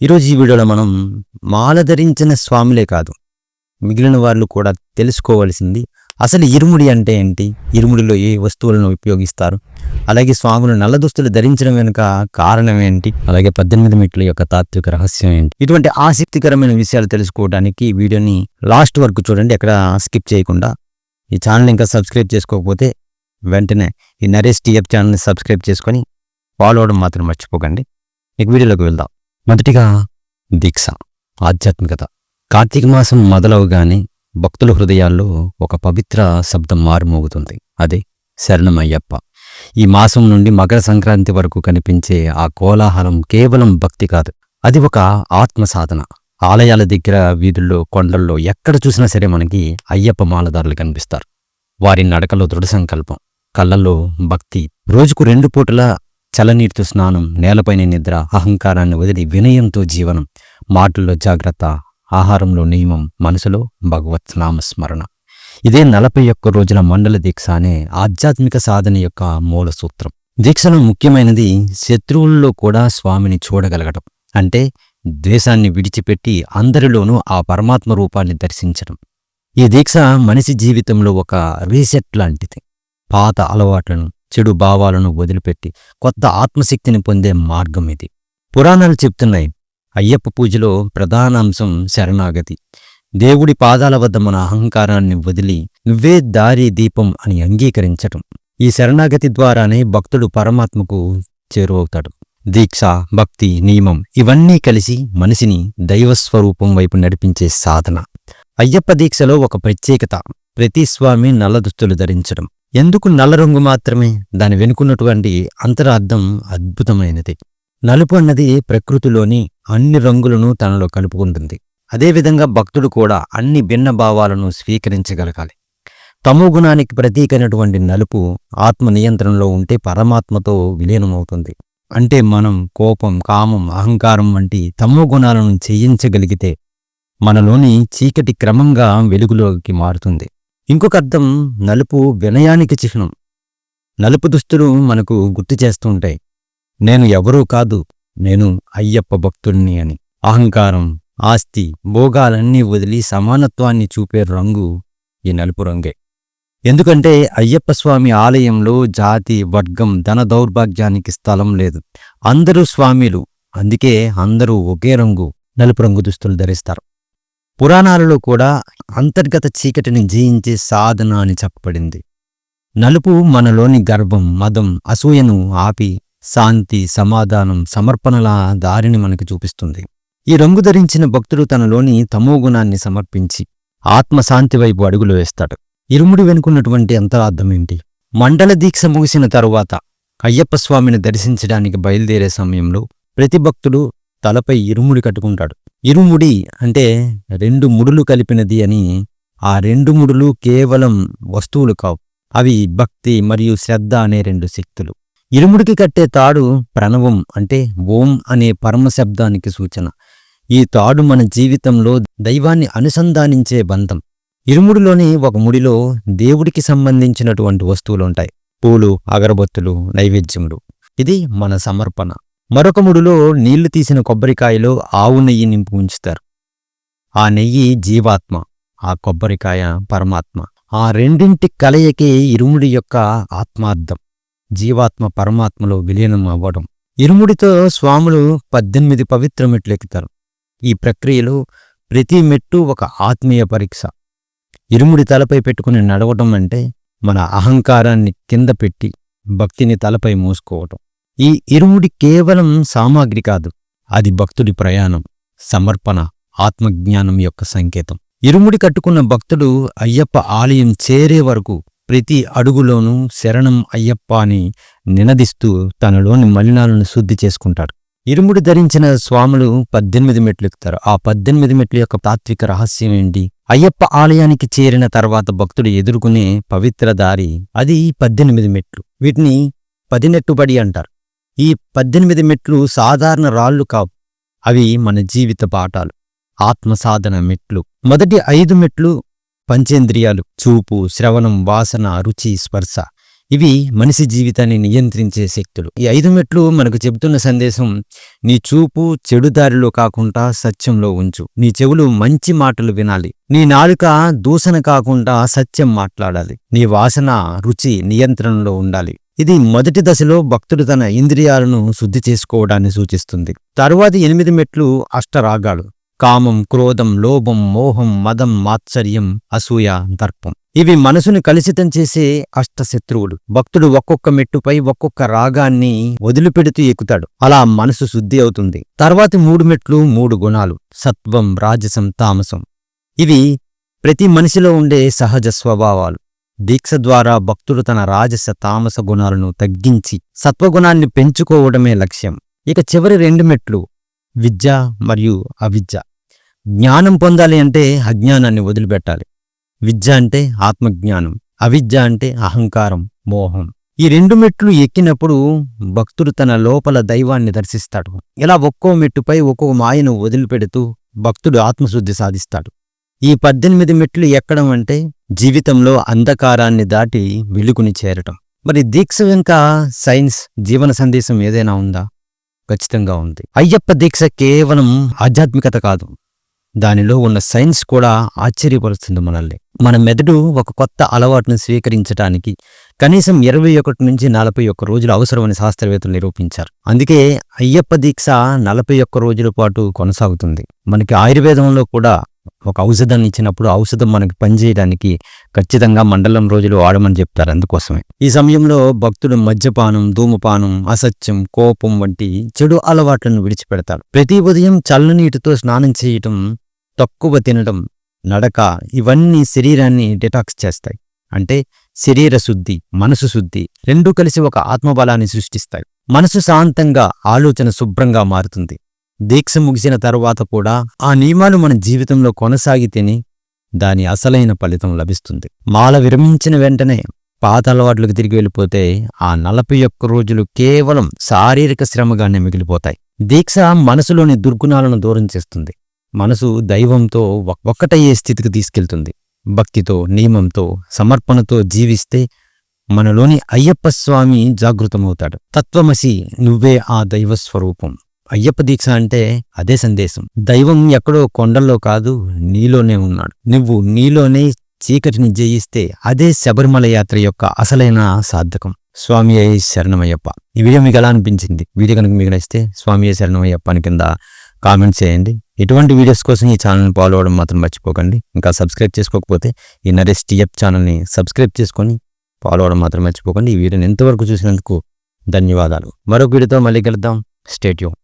ఈరోజు ఈ వీడియోలో మనం మాల ధరించిన స్వాములే కాదు, మిగిలిన వాళ్ళు కూడా తెలుసుకోవాల్సింది అసలు ఇరుముడి అంటే ఏంటి, ఇరుముడిలో ఏ వస్తువులను ఉపయోగిస్తారు, అలాగే స్వాములు నల్ల దుస్తులు ధరించడం వెనుక కారణం ఏంటి, అలాగే 18 మెట్ల యొక్క తాత్విక రహస్యం ఏంటి, ఇటువంటి ఆసక్తికరమైన విషయాలు తెలుసుకోవడానికి ఈ వీడియోని లాస్ట్ వరకు చూడండి, ఎక్కడ స్కిప్ చేయకుండా. ఈ ఛానల్ ఇంకా సబ్స్క్రైబ్ చేసుకోకపోతే వెంటనే ఈ నరేష్ టీఎఫ్ ఛానల్ని సబ్స్క్రైబ్ చేసుకొని ఫాలో అవడం మాత్రం మర్చిపోకండి. ఇక వీడియోలోకి వెళ్దాం. మొదటిగా దీక్ష, ఆధ్యాత్మికత. కార్తీక మాసం మొదలవగానే భక్తుల హృదయాల్లో ఒక పవిత్ర శబ్దం మారుమోగుతుంది. అదే శరణమయ్యప్ప. ఈ మాసం నుండి మకర సంక్రాంతి వరకు కనిపించే ఆ కోలాహలం కేవలం భక్తి కాదు, అది ఒక ఆత్మ సాధన. ఆలయాల దగ్గర, వీధుల్లో, కొండల్లో ఎక్కడ చూసినా సరే మనకి అయ్యప్ప మాలదారులు కనిపిస్తారు. వారి నడకలో దృఢ సంకల్పం, కళ్ళల్లో భక్తి. రోజుకు 2 పూటల చలనీటితో స్నానం, నేలపైన నిద్ర, అహంకారాన్ని వదిలి వినయంతో జీవనం, మాటల్లో జాగ్రత్త, ఆహారంలో నియమం, మనసులో భగవత్ నామస్మరణ. ఇదే 41 రోజుల మండల దీక్ష అనే ఆధ్యాత్మిక సాధన యొక్క మూల సూత్రం. దీక్షలో ముఖ్యమైనది శత్రువుల్లో కూడా స్వామిని చూడగలగటం, అంటే ద్వేషాన్ని విడిచిపెట్టి అందరిలోనూ ఆ పరమాత్మ రూపాన్ని దర్శించడం. ఈ దీక్ష మనిషి జీవితంలో ఒక రీసెట్ లాంటిది. పాత అలవాట్లను, చెడు భావాలను వదిలిపెట్టి కొత్త ఆత్మశక్తిని పొందే మార్గం ఇది. పురాణాలు చెప్తున్నాయి, అయ్యప్ప పూజలో ప్రధాన అంశం శరణాగతి. దేవుడి పాదాల వద్ద మన అహంకారాన్ని వదిలి నువ్వే దారి దీపం అని అంగీకరించటం. ఈ శరణాగతి ద్వారానే భక్తుడు పరమాత్మకు చేరువవుతాడు. దీక్ష, భక్తి, నియమం ఇవన్నీ కలిసి మనిషిని దైవస్వరూపం వైపు నడిపించే సాధన. అయ్యప్ప దీక్షలో ఒక ప్రత్యేకత, ప్రతి స్వామి నల్ల దుస్తులు ధరించడం. ఎందుకు నల్ల రంగు మాత్రమే? దాని వెనుకున్నటువంటి అంతరార్థం అద్భుతమైనది. నలుపు అన్నది ప్రకృతిలోని అన్ని రంగులను తనలో కలుపుకుంటుంది. అదేవిధంగా భక్తుడు కూడా అన్ని భిన్న భావాలను స్వీకరించగలగాలి. తమో గుణానికి ప్రతీకైనటువంటి నలుపు ఆత్మ నియంత్రణలో ఉంటే పరమాత్మతో విలీనమవుతుంది. అంటే మనం కోపం, కామం, అహంకారం వంటి తమో గుణాలను జయించగలిగితే మనలోని చీకటి క్రమంగా వెలుగులోకి మారుతుంది. ఇంకొక అర్థం, నలుపు వినయానికి చిహ్నం. నలుపు దుస్తులు మనకు గుర్తు చేస్తూ ఉంటాయి, నేను ఎవరూ కాదు, నేను అయ్యప్ప భక్తుడిని అని. అహంకారం, ఆస్తి, భోగాలన్నీ వదిలి సమానత్వాన్ని చూపే రంగు ఈ నలుపు రంగే. ఎందుకంటే అయ్యప్ప స్వామి ఆలయంలో జాతి, వర్గం, ధన దౌర్భాగ్యానికి స్థలం లేదు. అందరూ స్వామిలు, అందుకే అందరూ ఒకే రంగు నలుపు రంగు దుస్తులు ధరిస్తారు. పురాణాలలో కూడా అంతర్గత చీకటిని జయించే సాధన అని చెప్పబడింది. నలుపు మనలోని గర్వం, మదం, అసూయను ఆపి శాంతి, సమాధానం, సమర్పణల దారిని మనకు చూపిస్తుంది. ఈ రంగు ధరించిన భక్తుడు తనలోని తమోగుణాన్ని సమర్పించి ఆత్మశాంతి వైపు అడుగులు వేస్తాడు. ఇరుముడి వెనుకున్నటువంటి అంతరార్థం ఏంటి? మండల దీక్ష ముగిసిన తరువాత అయ్యప్ప స్వామిని దర్శించడానికి బయలుదేరే సమయంలో ప్రతి భక్తుడు తలపై ఇరుముడి కట్టుకుంటాడు. ఇరుముడి అంటే 2 ముడులు కలిపినది అని. ఆ 2 ముడులు కేవలం వస్తువులు కావు, అవి భక్తి మరియు శ్రద్ధ అనే 2 శక్తులు. ఇరుముడికి కట్టే తాడు ప్రణవం, అంటే ఓం అనే పరమశబ్దానికి సూచన. ఈ తాడు మన జీవితంలో దైవాన్ని అనుసంధానించే బంధం. ఇరుముడిలోని ఒక ముడిలో దేవుడికి సంబంధించినటువంటి వస్తువులుంటాయి, పూలు, అగరబత్తులు, నైవేద్యములు. ఇది మన సమర్పణ. మరొక ముడిలో నీళ్లు తీసిన కొబ్బరికాయలో ఆవు నెయ్యి నింపి ఉంచుతారు. ఆ నెయ్యి జీవాత్మ, ఆ కొబ్బరికాయ పరమాత్మ. ఆ రెండింటి కలయికే ఇరుముడి యొక్క ఆత్మార్థం. జీవాత్మ పరమాత్మలో విలీనం అవ్వడం. ఇరుముడితో స్వాములు 18 పవిత్ర మెట్లు ఎక్కుతారు. ఈ ప్రక్రియలో ప్రతి మెట్టు ఒక ఆత్మీయ పరీక్ష. ఇరుముడి తలపై పెట్టుకుని నడవటం అంటే మన అహంకారాన్ని కింద పెట్టి భక్తిని తలపై మోసుకోవటం. ఈ ఇరుముడి కేవలం సామాగ్రి కాదు, అది భక్తుడి ప్రయాణం, సమర్పణ, ఆత్మజ్ఞానం యొక్క సంకేతం. ఇరుముడి కట్టుకున్న భక్తుడు అయ్యప్ప ఆలయం చేరే వరకు ప్రతి అడుగులోనూ శరణం అయ్యప్ప అని నినదిస్తూ తనలోని మలినాలను శుద్ధి చేసుకుంటాడు. ఇరుముడి ధరించిన స్వాములు 18 మెట్లు ఎక్కుతారు. ఆ 18 మెట్ల యొక్క తాత్విక రహస్యం ఏంటి? అయ్యప్ప ఆలయానికి చేరిన తర్వాత భక్తుడు ఎదుర్కొనే పవిత్ర దారి, అది 18 మెట్లు. వీటిని 10 నెట్టుబడి అంటారు. ఈ 18 మెట్లు సాధారణ రాళ్లు కావు, అవి మన జీవిత పాఠాలు, ఆత్మసాధన మెట్లు. మొదటి 5 మెట్లు పంచేంద్రియాలు, చూపు, శ్రవణం, వాసన, రుచి, స్పర్శ. ఇవి మనిషి జీవితాన్ని నియంత్రించే శక్తులు. ఈ 5 మెట్లు మనకు చెబుతున్న సందేశం: నీ చూపు చెడు దారిలో కాకుండా సత్యంలో ఉంచు. నీ చెవులు మంచి మాటలు వినాలి. నీ నాలుక దూషణ కాకుండా సత్యం మాట్లాడాలి. నీ వాసన రుచి నియంత్రణలో ఉండాలి. ఇది మొదటి దశలో భక్తుడు తన ఇంద్రియాలను శుద్ధి చేసుకోవడాన్ని సూచిస్తుంది. తరువాతి 8 మెట్లు అష్టరాగాలు: కామం, క్రోధం, లోభం, మోహం, మదం, మాత్సర్యం, అసూయ, దర్పం. ఇవి మనసుని కలుషితం చేసే అష్టశత్రువులు. భక్తుడు ఒక్కొక్క మెట్టుపై ఒక్కొక్క రాగాన్ని వదిలిపెడుతూ ఎక్కుతాడు. అలా మనసు శుద్ధి అవుతుంది. తర్వాతి 3 మెట్లు 3 గుణాలు: సత్వం, రాజసం, తామసం. ఇవి ప్రతి మనిషిలో ఉండే సహజ స్వభావాలు. దీక్ష ద్వారా భక్తుడు తన రాజస తామస గుణాలను తగ్గించి సత్వగుణాన్ని పెంచుకోవడమే లక్ష్యం. ఇక చివరి 2 మెట్లు విద్య మరియు అవిద్య. జ్ఞానం పొందాలి అంటే అజ్ఞానాన్ని వదిలిపెట్టాలి. విద్య అంటే ఆత్మజ్ఞానం, అవిద్య అంటే అహంకారం, మోహం. ఈ 2 మెట్లు ఎక్కినప్పుడు భక్తుడు తన లోపల దైవాన్ని దర్శిస్తాడు. ఇలా ఒక్కో మెట్టుపై ఒక్కో మాయను వదిలిపెడుతూ భక్తుడు ఆత్మశుద్ధి సాధిస్తాడు. ఈ 18 మెట్లు ఎక్కడం అంటే జీవితంలో అంధకారాన్ని దాటి వెలుగుని చేరటం. మరి దీక్ష వెనుక సైన్స్, జీవన సందేశం ఏదైనా ఉందా? ఖచ్చితంగా ఉంది. అయ్యప్ప దీక్ష కేవలం ఆధ్యాత్మికత కాదు, దానిలో ఉన్న సైన్స్ కూడా ఆశ్చర్యపరుస్తుంది మనల్ని. మన మెదడు ఒక కొత్త అలవాటును స్వీకరించడానికి కనీసం 21 నుంచి 41 రోజులు అవసరమని శాస్త్రవేత్తలు నిరూపించారు. అందుకే అయ్యప్ప దీక్ష 41 రోజుల పాటు కొనసాగుతుంది. మనకి ఆయుర్వేదంలో కూడా ఒక ఔషధాన్ని ఇచ్చినప్పుడు ఔషధం మనకి పనిచేయడానికి ఖచ్చితంగా మండలం రోజులు వాడమని చెప్తారు. అందుకోసమే ఈ సమయంలో భక్తుడు మద్యపానం, ధూమపానం, అసత్యం, కోపం వంటి చెడు అలవాట్లను విడిచిపెడతాడు. ప్రతి ఉదయం చల్లనీటితో స్నానం చేయటం, తక్కువ తినడం, నడక ఇవన్నీ శరీరాన్ని డిటాక్స్ చేస్తాయి. అంటే శరీర శుద్ధి, మనసు శుద్ధి రెండూ కలిసి ఒక ఆత్మబలాన్ని సృష్టిస్తాయి. మనసు శాంతంగా, ఆలోచన శుభ్రంగా మారుతుంది. దీక్ష ముగిసిన తరువాత కూడా ఆ నియమాలు మన జీవితంలో కొనసాగితేనే దాని అసలైన ఫలితం లభిస్తుంది. మాల విరమించిన వెంటనే పాత అలవాట్లకు తిరిగి వెళ్ళిపోతే ఆ 41 రోజులు కేవలం శారీరక శ్రమగానే మిగిలిపోతాయి. దీక్ష మనసులోని దుర్గుణాలను దూరం చేస్తుంది. మనసు దైవంతో ఒక్కటయ్యే స్థితికి తీసుకెళ్తుంది. భక్తితో, నియమంతో, సమర్పణతో జీవిస్తే మనలోని అయ్యప్ప స్వామి జాగృతమవుతాడు. తత్వమసి, నువ్వే ఆ దైవస్వరూపం. అయ్యప్ప దీక్ష అంటే అదే సందేశం. దైవం ఎక్కడో కొండల్లో కాదు, నీలోనే ఉన్నాడు. నువ్వు నీలోనే చీకటిని జయిస్తే అదే శబరిమల యాత్ర యొక్క అసలైన సార్థకం. స్వామి అయ్యే శరణమయ్యప్ప. ఈ వీడియో మీకు ఎలా అనిపించింది? వీడియో కనుక మీకు నచ్చితే స్వామి అయ్యే శరణమయ్యప్ప అని కింద కామెంట్ చేయండి. ఇటువంటి వీడియోస్ కోసం ఈ ఛానల్ని ఫాలో అవ్వడం మాత్రం మర్చిపోకండి. ఇంకా సబ్స్క్రైబ్ చేసుకోకపోతే ఈ నరేష్ టిఎఫ్ ఛానల్ని సబ్స్క్రైబ్ చేసుకొని ఫాలో అవ్వడం మాత్రం మర్చిపోకండి. ఈ వీడియోని ఎంతవరకు చూసినందుకు ధన్యవాదాలు. మరొక వీడియోతో మళ్ళీ కలుద్దాం. Stay tune.